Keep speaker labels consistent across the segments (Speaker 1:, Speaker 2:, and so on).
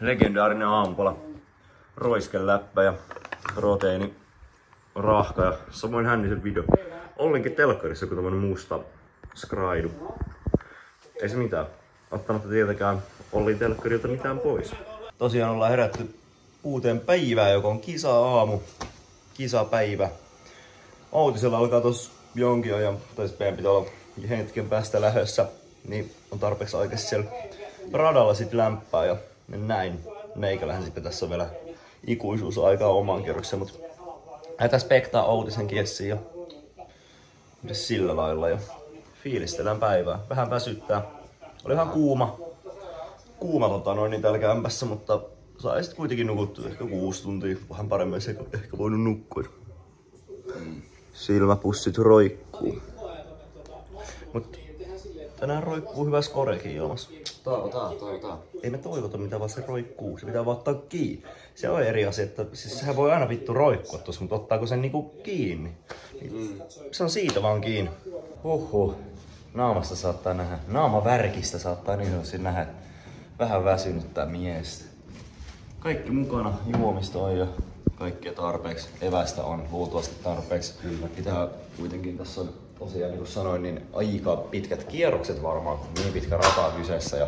Speaker 1: legendaarinen aamupala. Roiskeläppä ja proteiini, rahka ja samoin Hännisen video. Ollinkin telkkarissa kun tämmönen musta skraidu. Ei se mitään. Ottamatta tietenkään Ollin telkkarilta mitään pois. Tosiaan ollaan herätty uuteen päivään, joka on kisa-aamu. Kisapäivä. Outisella alkaa tossa jonkin ajan, tai meidän pitää olla hetken päästä lähdössä. Niin on tarpeeksi aikaisin siellä radalla sit lämpää ja näin. Meikälähän sitten tässä on vielä ikuisuusaikaa oman kerroksen, mutta lähdetään spektaa Outisen kiessiin ja sillä lailla ja fiilistellään päivää. Vähän väsyttää. Oli ihan kuuma niin täällä kämpässä, mutta sai sit kuitenkin nukuttua ehkä 6 tuntia. Vähän paremmin olisi ehkä voinut nukkua. Silmäpussit roikkuu. Mut tänään roikkuu hyvä skorekin ilmassa.
Speaker 2: Toivotaan.
Speaker 1: Ei me toivota mitään, vaan se roikkuu. Se pitää vaan ottaa kiinni. Se on eri asia, että siis sehän voi aina vittu roikkua tossa, mutta ottaako sen niinku kiinni? Se on siitä vaan kiinni. Naamasta saattaa nähdä. Naamavärkistä saattaa niin sanotusti nähdä. Vähän väsynyttää miestä. Kaikki mukana, juomista on jo kaikkea tarpeeksi. Evästä on luultavasti tarpeeksi. Kyllä. Pitää kuitenkin tässä on tosiaan niin kuin sanoin, niin aika pitkät kierrokset varmaan, kun niin pitkä rata on kyseessä. Ja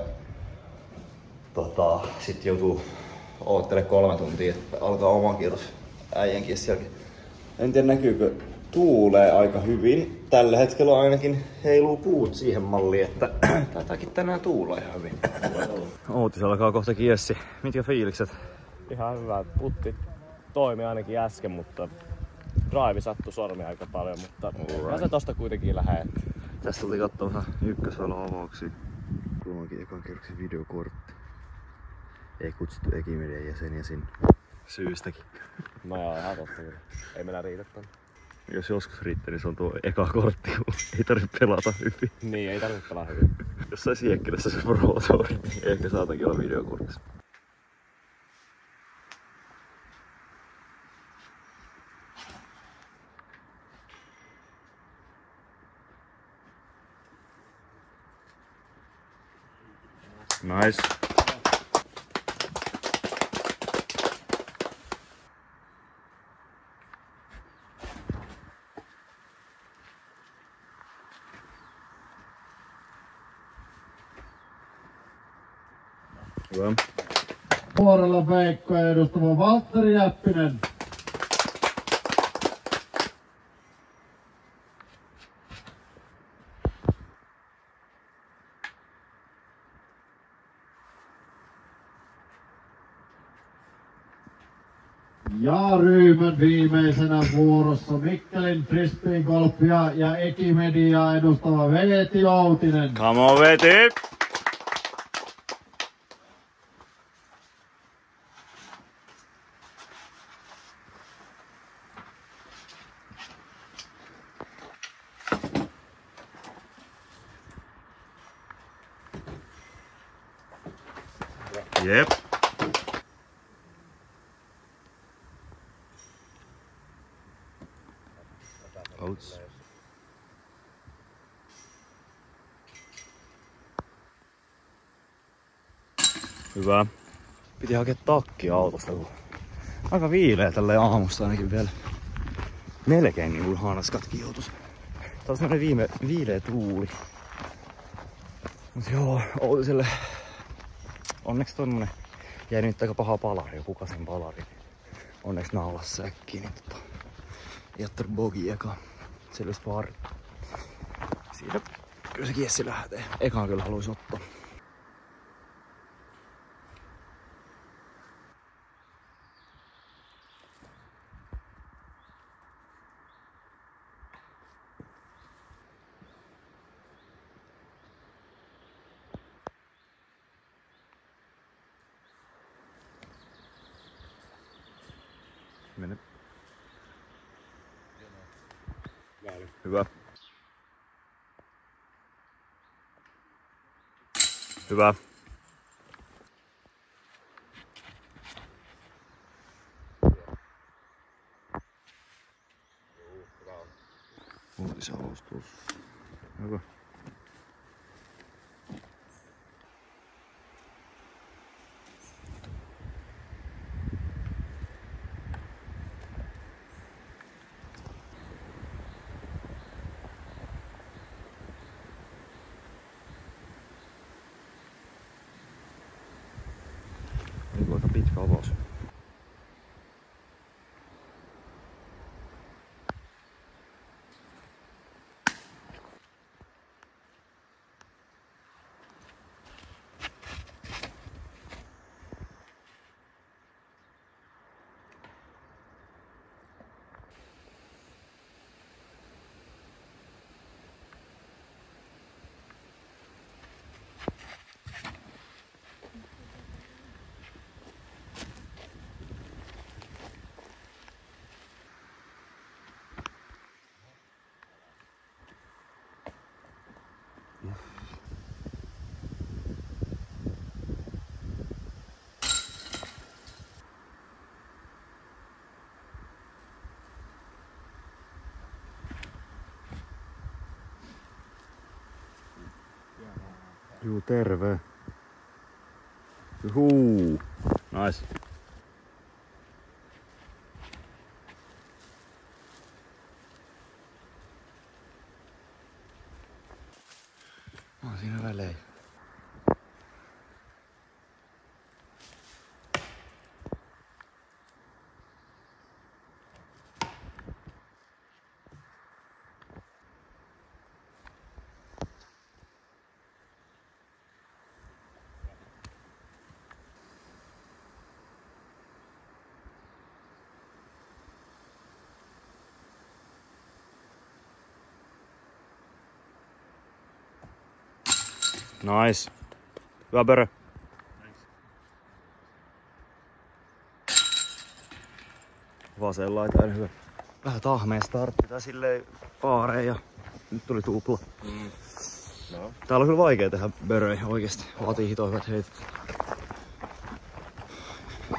Speaker 1: sit joutuu oottelemaan 3 tuntia, että alkaa oma kierros äijänkin siellä. En tiedä näkyykö, tuulee aika hyvin. Tällä hetkellä ainakin heiluu puut siihen malliin, että taitakin tänään tuulee ihan hyvin. Outis alkaa kohta kiessi. Mitkä fiilikset?
Speaker 3: Ihan hyvä. Putti toimi ainakin äsken, mutta drive sattui sormia aika paljon, mutta right. Se tosta kuitenkin lähde.
Speaker 1: Tästä tuli katsoa vähän ykkösvalon avauksia. Tuolla onkin ekan kerroksen videokortti. Ei kutsuttu Ekimedian jäseniä sinne. Syystäkin.
Speaker 3: No joo, ihan totta. Ei meillä riitä tonne.
Speaker 1: Jos joskus riittää, niin se on tuo eka kortti. Ei tarvitse pelata hyvin.
Speaker 3: Niin, ei tarvitse pelata hyvin.
Speaker 1: Jos sais Jeekkilässä se Pro-tori, niin ehkä saatankin olla videokortissa. Nice. Hyvä.
Speaker 4: Vuorella Veikkoja edustama Valtteri Jäppinen. Ja ryhmän viimeisenä vuorossa Mikkelin frisbeegolfia ja Ekimediaa edustava Veeti Outinen.
Speaker 1: Come on, Veeti! Jep. Outs. Hyvä. Piti hakea takkia autosta, kun aika viileä tälleen aamusta ainakin vielä. Melkein niin kuin hanaskat kiutus. Tää on semmonen viileä tuuli. Mut joo, Outiselle onneksi tonne jäi nyt aika paha palari, Pukasen palari. Onneksi naulas säkkiin, niin jättär bogi eka. Selvisi pari. Siitä kyllä se kiessi lähtee. Ekaan kyllä haluais ottaa. Mene. Hyvä. Hyvä. Uutisalustus. Hyvä. Nyt aika pitkä avaus. Juu, terve. Juhuu. Nice. Mä oon siinä välein. Nice. Hyvä pörö. Vasen laitaan hyvä. Vähän tahmeen startti tai silleen paareen ja nyt tuli tupla.
Speaker 3: No.
Speaker 1: Täällä on kyllä vaikea tehdä böröjä oikeesti. Vaatii hito hyvät heitot.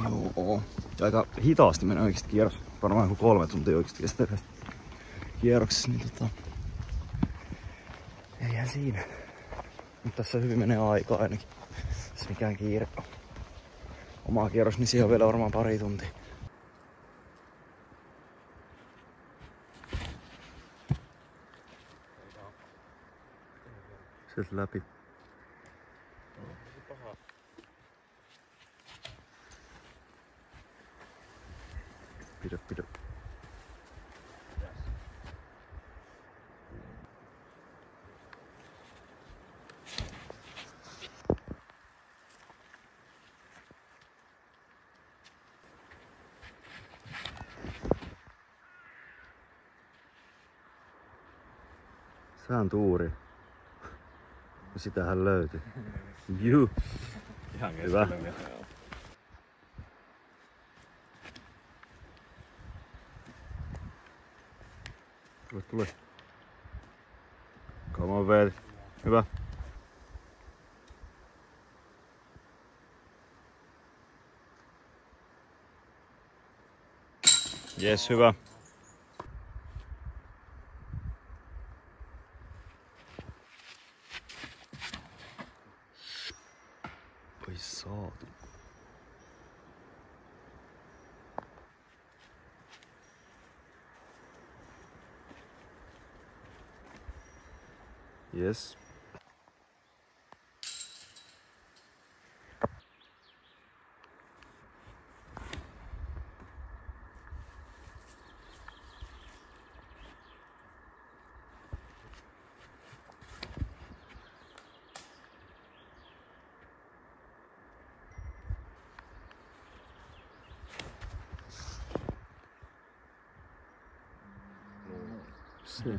Speaker 1: Joo. Ja aika hitaasti menee oikeesti kierros. Varmaan joku 3 tuntia oikeesti kestää kierroksessa, niin eihän siinä. Mutta tässä hyvin menee aikaa ainakin. Tässä mikään kiire on. Oma kierros, niin siihen on vielä varmaan pari tuntia. Sieltä läpi. Pidä. Sään tuuri. Sitähän löytyi. Juu.
Speaker 3: Ihan
Speaker 1: hyvä. Tule. Come on, baby. Hyvä. Jes, hyvä. Oi saatu. Yes. Se.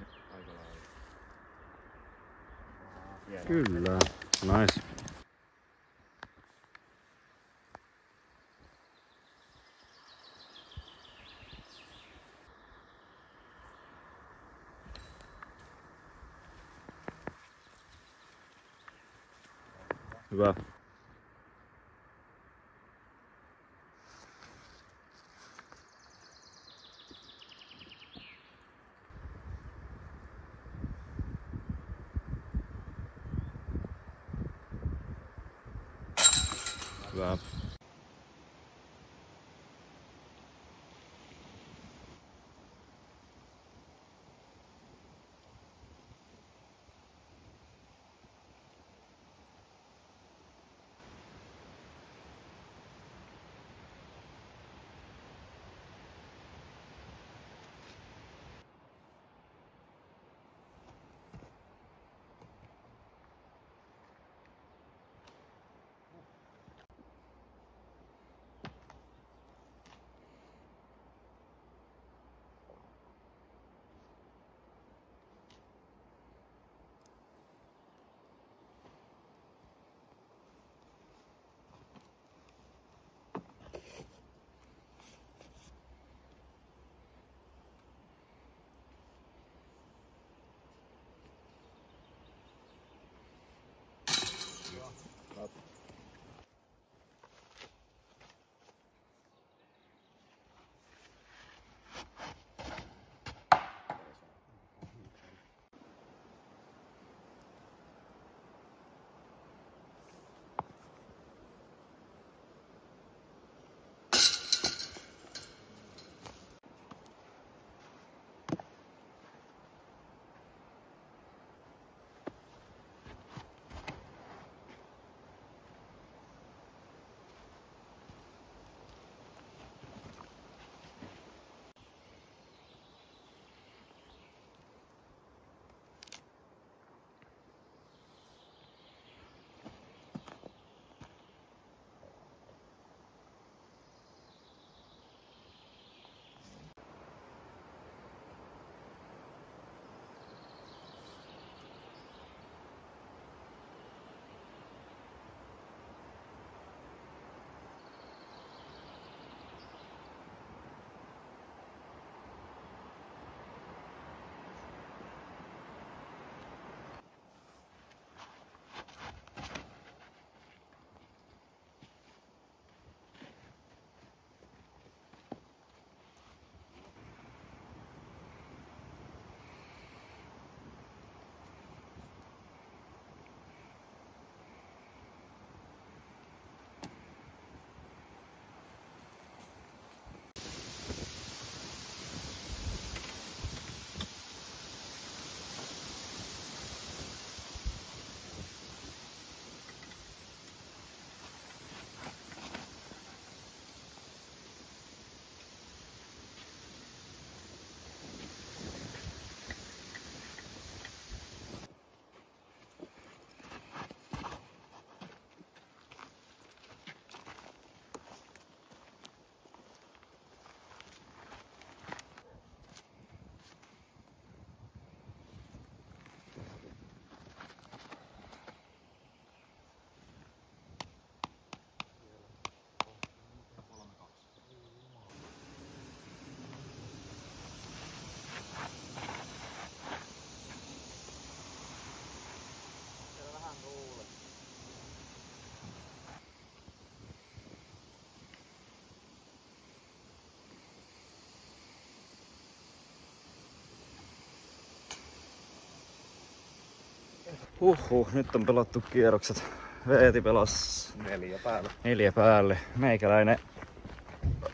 Speaker 1: Kyllä. Nice. Hyvä. Hyvä. Nyt on pelattu kierrokset. Veeti pelas 4 päälle. Meikäläinen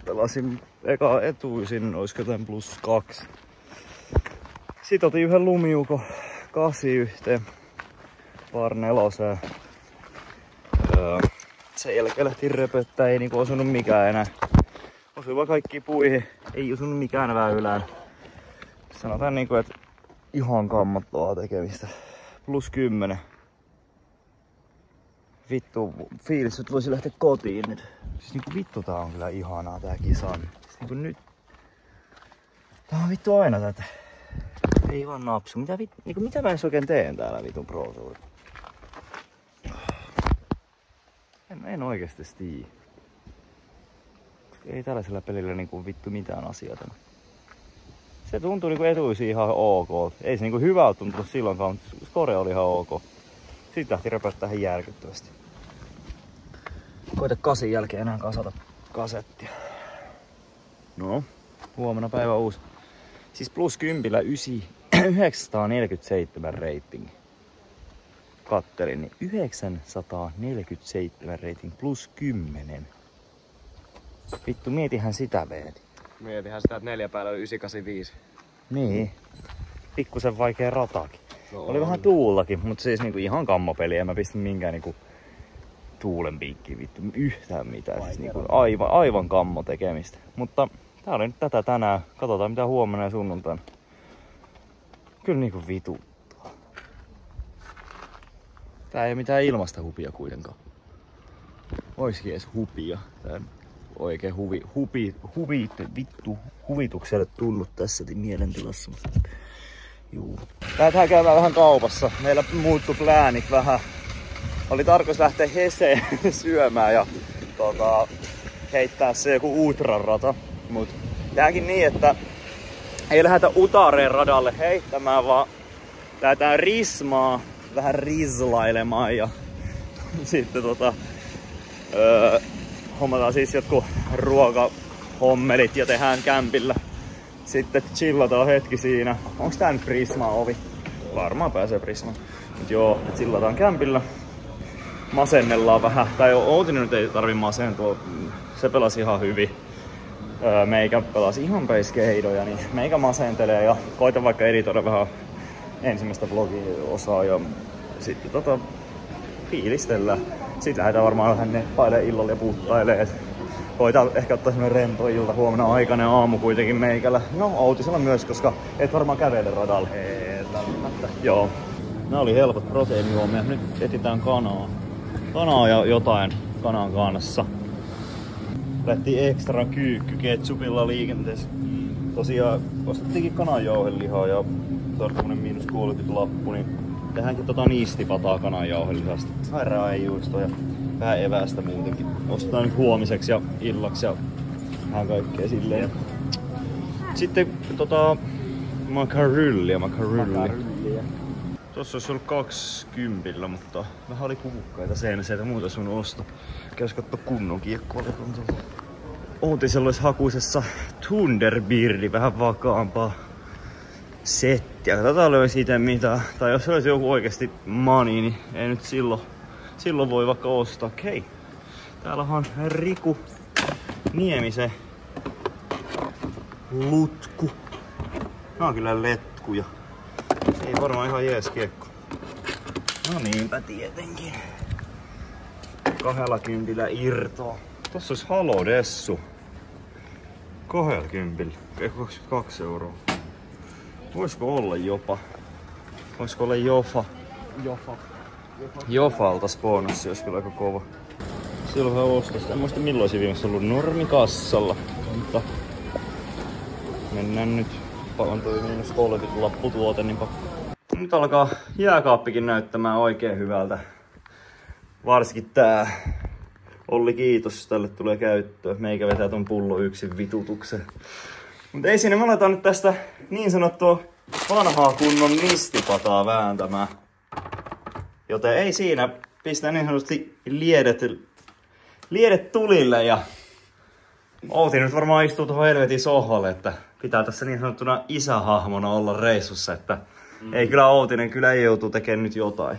Speaker 1: pelasin eka etuisin, olisiko jotain +2. Sitten otin yhden lumiukon 8 yhteen. Par 4. Sen jälkeen lähti repöttää, ei niinku osunut mikään enää. Osui vaan kaikkiin puihin, ei osunut mikään väylään. Sanotaan niinku, että ihan kammottavaa tekemistä. +10. Vittu, fiilis, että voisi lähteä kotiin nyt. Siis niinku vittu tää on kyllä ihanaa tää kisa. Siis niinku nyt. Tää on vittu aina tätä. Ei vaan napsu. Mitä mä edes oikein teen täällä vitun Pro Tour? En oikeesti tiedä. Ei tällaisella pelillä niinku vittu mitään asioita. Se tuntui niinku etuisi ihan ok. Ei se niinku hyvältä tuntunut silloinkaan, mutta score oli ihan ok. Sitten lähti repöttää ihan järkyttävästi. Koita 8 jälkeen enää kasata kasettia. No, huomenna päivä uusi. Siis +10 947 rating. Kattelin, niin 947 rating +10. Vittu, mietihän sitä, Veeti.
Speaker 3: Mietihän sitä, että 4 päällä oli 985.
Speaker 1: Niin. Pikkusen vaikea ratakin. No, oli vähän tuullakin, mutta siis niinku ihan kammopeli. En mä pistä minkään niinku tuulen piikkiin vittu yhtään mitään. Siis niinku aivan kammo tekemistä. Mutta tää oli nyt tätä tänään. Katsotaan mitä huomenna ja sunnuntaina. Kyllä niinku vituttaa. Tää ei oo mitään ilmasta hupia kuitenkaan. Oiskin edes hupia. Tää oikein huvitukselle tullut tässä mielentilassa. Juu. Lähdetään käymään vähän kaupassa. Meillä muuttui pläänit vähän. Oli tarkoitus lähteä Heseen syömään ja heittää se joku ultrarata. Mut tääkin niin, että ei lähdetä Utareen radalle heittämään, vaan lähdetään Rismaa vähän rislailemaan ja sitten hommataan siis jotkut ruokahommelit ja tehdään kämpillä. Sitten chillataan hetki siinä. Onks tää nyt Prisma-ovi? Varmaan pääsee Prismaan. Mut joo, chillataan kämpillä. Masennellaan vähän. Tai Outinen nyt ei tarvi masentua. Se pelasi ihan hyvin. Meikä pelasi ihan peiskeheidoja, niin meikä masentelee ja koitan vaikka editoida vähän ensimmäistä vlogiosaa ja sitten fiilistellään. Sitten lähdetään varmaan vähän neppailemaan illalla ja puttailemaan. Koitaan ehkä ottaa semmonen rento ilta huomenna aikana ja aamu kuitenkin meikällä. No Outisella myös, koska et varmaan kävele radalla. Ei välttämättä. Joo. Nää oli helpot proteiinijuomia. Nyt etsitään kanaa. Kanaa ja jotain kanan kanssa. Lähti ekstra kyykky ketsupilla liikenteessä. Tosiaan ostettiinkin kananjauhelihaa ja tämmönen -30 lappu, niin tehdäänkin niistipataa kananjauhelihasta. Sairaan-juustoa ja vähän evästä muutenkin. Ostetaan nyt huomiseksi ja illaksi ja vähän kaikkea silleen. Sitten makarylliä. Tossa olisi ollut 20, mutta vähän oli kuvukkaita seinässä, että muuta sun osto. Käys kattoo kunnon kiekkoa. Outisella olisi hakuisessa Thunderbirdi, vähän vakaampaa settiä. Katsotaan löysi itse mitään. Tai jos olisi joku oikeesti money, niin ei nyt silloin voi vaikka ostaa. Okei. Täällä on Riku Niemisen lutku. Nää on kyllä letkuja. Ei varmaan ihan jees kiekko. No niinpä tietenkin. 20 irtoa. Tossa olisi halodessu. 20. 22 €. Voisiko olla jopa? Voisiko olla Jofalta spoonassi, olisi kyllä aika kova. Silloin vähän ostosta. En muista milloin olisi viimeksi ollut normikassalla. Mutta mennään nyt. On toi -30 lapputuote, niin pakko. Nyt alkaa jääkaappikin näyttämään oikein hyvältä. Varsinkin tää. Olli kiitos, tälle tulee käyttöä. Meikä vetää ton pullo yksin vitutuksen. Mut ei siinä, me aletaan nyt tästä niin sanottua vanhaa kunnon nistipataa vääntämään. Joten ei siinä, pistää niin sanotusti liedet tulille ja Outi nyt varmaan istuu tuohon helvetin sohvalle, että pitää tässä niin sanottuna isähahmona olla reissussa, että ei kyllä Outinen kyllä ei joutuu tekemään nyt jotain.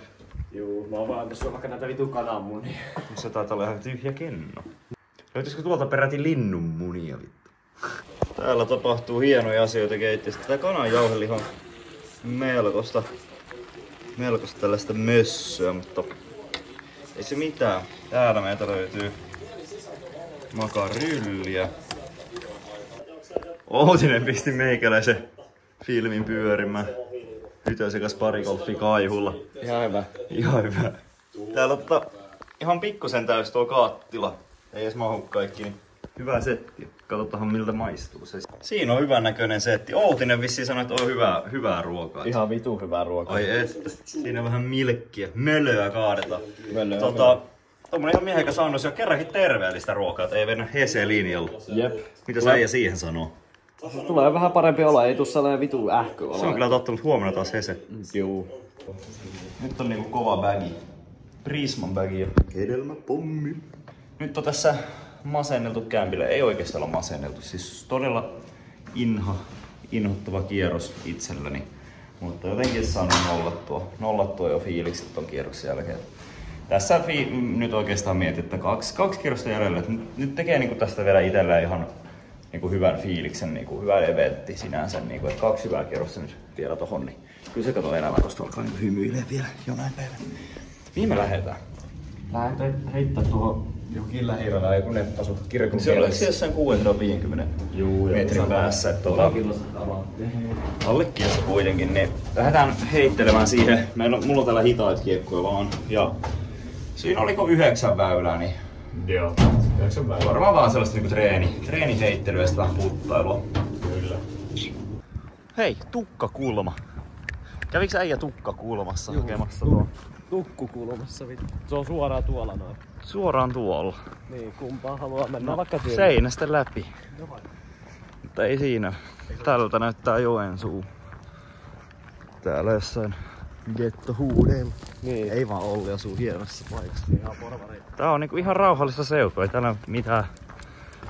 Speaker 3: Juu, mä voin antaa sulle vaikka näitä vitu kananmunia.
Speaker 1: Se taitaa olla ihan tyhjä kenno. Löytyisikö tuolta peräti linnunmunia vittu? Täällä tapahtuu hienoja asioita keittiössä. Tää kananjauheliha on melkoista tällaista mössöä, mutta ei se mitään. Täällä meiltä löytyy makarylliä. Outinen pisti meikäläisen filmin pyörimään. Tytösen kanssa parigolfi kaihulla.
Speaker 3: Ihan hyvä.
Speaker 1: Ihan hyvä. Täällä ihan pikkusen täys tuo kattila. Ei edes mahu kaikki, niin hyvä setti. Katsotaan miltä maistuu se. Siinä on hyvän näköinen setti. Outinen vissiin sanoi, että on hyvää ruokaa.
Speaker 3: Ihan vitu hyvää ruokaa.
Speaker 1: Ai että. Siinä on vähän milkkiä. Mölöä kaadetaan.
Speaker 3: Mölöä.
Speaker 1: Tommonen ihan miehekäs annos ja kerrankin terveellistä ruokaa, että ei mennä hese-linjalla.
Speaker 3: Jep.
Speaker 1: Mitä sä äijä siihen sanoo?
Speaker 3: Tulee vähän parempi olla, ei tuu sellainen vitu ähkö olla.
Speaker 1: Se on kyllä tottunut huomenna taas hese.
Speaker 3: Juu.
Speaker 1: Nyt on niinku kova bagi. Prisman bagi ja hedelmäpommi. Nyt on tässä masenneltu kämpillä. Ei oikeastaan ole masenneltu. Siis todella inhottava kierros itselläni. Mutta jotenkin saanut nollattua jo fiilikset ton kierroksen jälkeen. Tässä nyt oikeastaan mietin, että kaksi kierrosta jäljellä. Nyt tekee niinku tästä vielä itselleen ihan niinku hyvän fiiliksen, niinku hyvä eventti sinänsä. Niinku, että 2 hyvää kierrosta nyt vielä tohon. Niin kyllä se kato elämä tosta alkaa niinku hymyilee vielä jonain päivänä. Mihin me lähdetään?
Speaker 3: Lähdetään heittää tuohon johonkin lähiöllä joku neppasu kirkon
Speaker 1: Se on jossain 650 metrin päässä. Alle kieltä kuitenkin. Niin lähdetään heittelemään siihen. Mulla on täällä hitaat kiekkoja vaan. Ja siinä oliko 9 väylää, niin
Speaker 3: Joo, 9 väylää.
Speaker 1: varmaan vaan sellaista niinku treeniheittelyä ja vähän puttailua.
Speaker 3: Kyllä.
Speaker 1: Hei, tukkakulma. Käviks äijä tukkakulmassa hakemassa tuon?
Speaker 3: Tukkukulmassa vittu. Se on suoraan tuolla noin.
Speaker 1: Suoraan tuolla.
Speaker 3: Niin, kumpaa haluaa mennä vaikka tyyliin.
Speaker 1: Seinästä läpi. Mutta ei siinä. Tältä näyttää Joensuu. Täällä jossain gettohuudeilla.
Speaker 3: Niin.
Speaker 1: Ei vaan Olli asuu hienossa paikassa.
Speaker 3: Ihan porvari.
Speaker 1: Tää on niinku ihan rauhallista seutua. Ei täällä mitään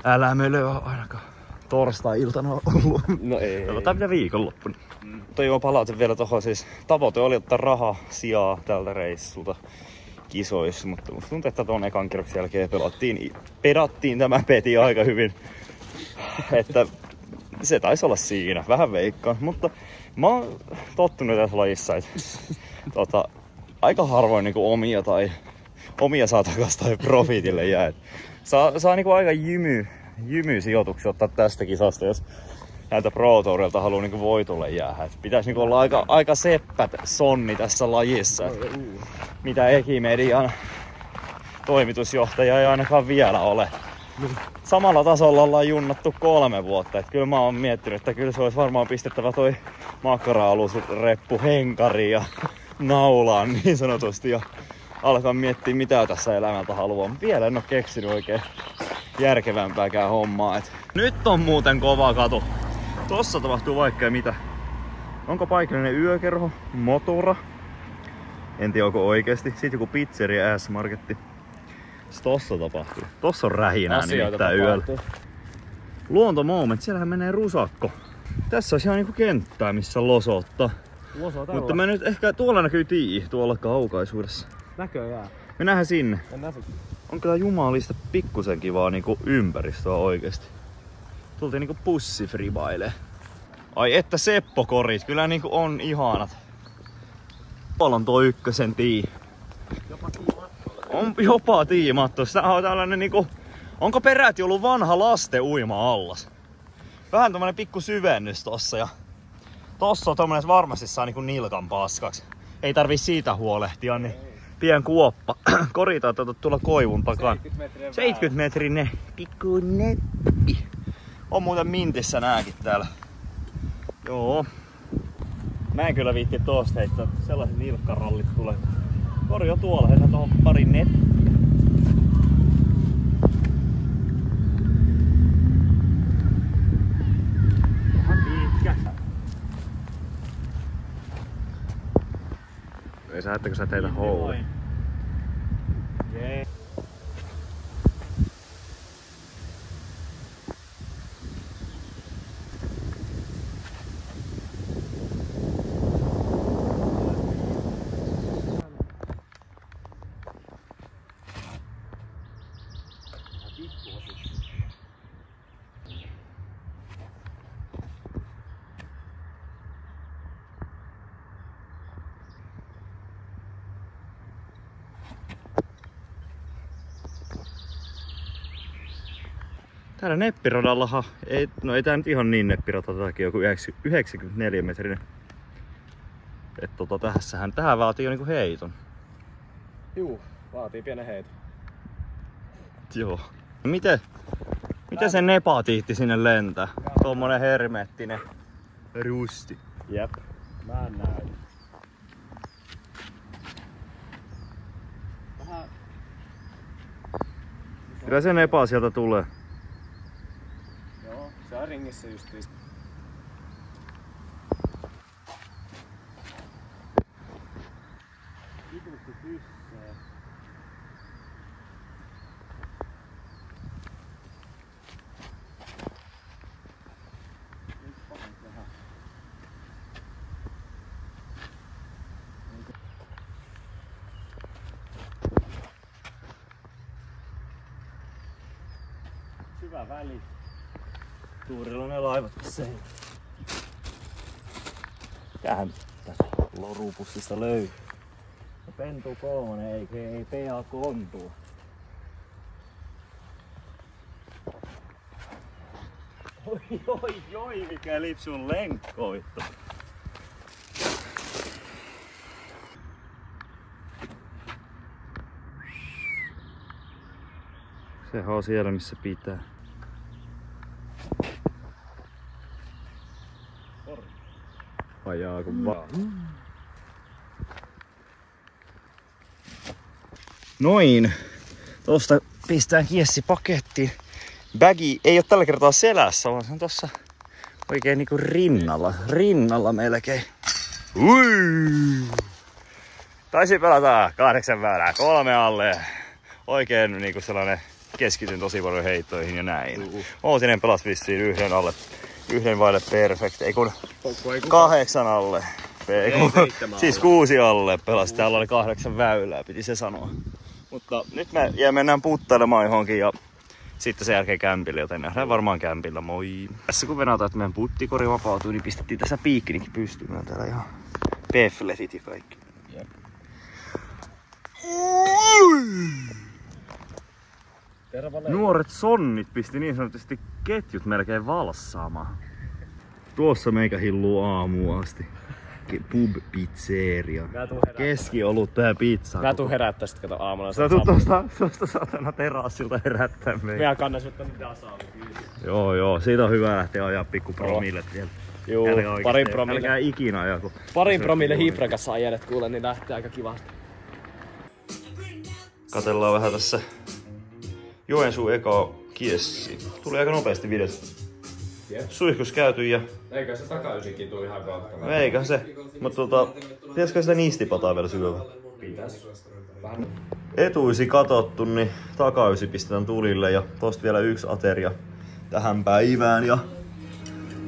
Speaker 1: älämölöä ainakaan torstai-iltana ollut.
Speaker 3: No ei.
Speaker 1: Katsotaan mitä viikonloppuna. Toi joo palaute vielä tohon siis. Tavoite oli ottaa raha sijaa tältä reissulta kisoissa, mutta musta tuntuu, että ton ekan kierroksen jälkeen pedattiin tämä peti aika hyvin. Että se taisi olla siinä. Vähän veikkaan, mutta mä oon tottunut tässä lajissa, että aika harvoin niinku omia saa takas tai profiitille jää. Saa niinku aika jymy sijoituksia ottaa tästä kisasta, jos näiltä Pro Tourilta haluaa niinku voitolle jäädä. Et pitäis niinku olla aika seppät sonni tässä lajissa. Mitä Ekimedian toimitusjohtaja ei ainakaan vielä ole. Samalla tasolla ollaan junnattu 3 vuotta. Et kyllä mä oon miettinyt, että kyllä se olisi varmaan pistettävä toi makkara-alusreppu henkariin ja naulaan niin sanotusti. Ja alkaa miettiä mitä tässä elämältä haluaa. Mut vielä en oo keksinyt oikein järkevämpääkään hommaa. Nyt on muuten kova katu. Tossa tapahtuu vaikka mitä. Onko paikallinen yökerho, motora? En tiedä onko oikeesti. Sitten joku pizzeria, S-marketti. Tossa tapahtuu. Tossa on rähinää nimittäin yöllä. Luonto Moment, siellähän menee rusakko. Tässä olisi ihan niinku kenttää missä losottaa. Mutta mä nyt ehkä tuolla näkyy tuolla kaukaisuudessa.
Speaker 3: Näköjään.
Speaker 1: Mennään sinne.
Speaker 3: Mennään sitten.
Speaker 1: On kyllä jumalista pikkusen kivaa niinku ympäristöä oikeesti. Tultiin niinku pussifribailee. Ai että Seppo-korit, kyllä niinku on ihanat. Tuolla on tuo ykkösen on jopa tiimattu. Tää on tällainen niinku... Onko peräti ollut vanha lasten uima-allas? Vähän tommonen pikku syvennys tossa ja... Tossa on tommonen varmasti saa niinku nilkan paskaksi. Ei tarvii siitä huolehtia, niin... Pien kuoppa. Korita on tuolla koivun takan. 70 metrinen pikku neppi. On muuten mintissä nääkin täällä. Joo. Mä en kyllä viitti tosta heittää. Sellaiset nilkkarallit tulee. Kori on tuolla. Heitän tohon pari neppiä. Vähän pitkä. Ei sä hättäkö sä teitä houli. Jee. Täällä neppiradallahan, ei tää nyt ihan niin neppirata, tämäkin joku 94 metrinen. Että tähän vaatii jo niinku heiton.
Speaker 3: Juu, vaatii pienen heiton.
Speaker 1: Joo. Miten se nepatiitti sinne lentää? Tuommoinen hermeettinen rusti.
Speaker 3: Jep. Mä näin. Vähän...
Speaker 1: Kyllä se nepa sieltä tulee.
Speaker 3: Joo, se on ringissä justiin. Vitusti tyssää. Syvä väli.
Speaker 1: Tuurilla ne laivat tässä ei. Mitähän tästä lorupussista löytyy?
Speaker 3: No pentu 3, ei PA kontua.
Speaker 1: Oi, mikä lipsun lenkko vittu. Sehän on siellä missä pitää. Ajaa kun vaan. Noin. Tosta pistää kiessi pakettiin. Bagi ei oo tällä kertaa selässä, vaan se on tossa oikein niinku rinnalla melkein. Ui! Taisi pelata 8 väylää, 3 alle. Oikein niinku sellainen keskityn tosi paljon heittoihin ja näin. Ootinen pelasi vissiin 1 vaille perfect, ei kun 8 alle. Siis 6 alle pelasi, täällä oli 8 väylää, piti se sanoa. Mutta nyt me mennään puttailemaan johonkin ja sitten sen jälkeen kämpille, joten nähdään varmaan kämpillä, moi! Tässä kun venataan, että meidän puttikori vapautuu, niin pistettiin tässä piikkinikin pystymään täällä ihan peffletit ja kaikki. Jep. Nuoret sonnit pisti niin sanotusti ketjut melkein valssaamaan. Tuossa meikä hilluu aamuun asti. Pub pizzeria. Keskiolutta ja pizzaa.
Speaker 3: Mä tuun herättää sit kato aamulla.
Speaker 1: Sä tuut tosta saatana terassilta herättää meitä.
Speaker 3: Meidän kannais nyt tänne Dasaan.
Speaker 1: Joo, siitä on hyvä lähteä ajaa pikku promillet vielä.
Speaker 3: Juu, parin promille.
Speaker 1: Älkää ikinä ajako.
Speaker 3: Parin promille hiiprakassa ajelet kuule, niin lähtee aika kivasti.
Speaker 1: Katellaan vähän tässä Joensuun ekaa kiessi. Tuli aika nopeasti videosta. Suihkus käyty ja...
Speaker 3: Eikä se takaisinkin tuli ihan kautta.
Speaker 1: Eikä se. Mutta pitäisikö sitä niistipataa vielä syödä?
Speaker 3: Pitäis.
Speaker 1: Etuisi katottu, niin takaysi pistetään tulille ja tosta vielä 1 ateria tähän päivään ja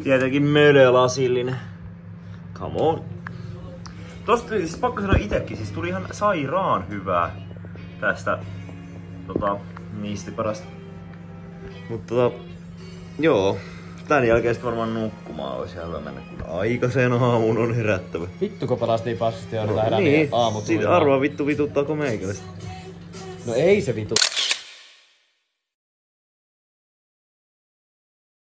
Speaker 1: tietenkin mölelasillinen. Come on. Tosta siis pakko sanoa itekin, siis tuli ihan sairaan hyvää tästä niistiparasta. Mutta joo. Tän jälkeen sit varmaan nukkumaan olisi hyvä mennä, kun aikaiseen aamuun on herättävä.
Speaker 3: Vittu kun pelas niin paskasti ja joudutaan herää
Speaker 1: niin,
Speaker 3: aamutuilla.
Speaker 1: siitä arvaa vittuttaako meikäläistä.
Speaker 3: No ei se vittu.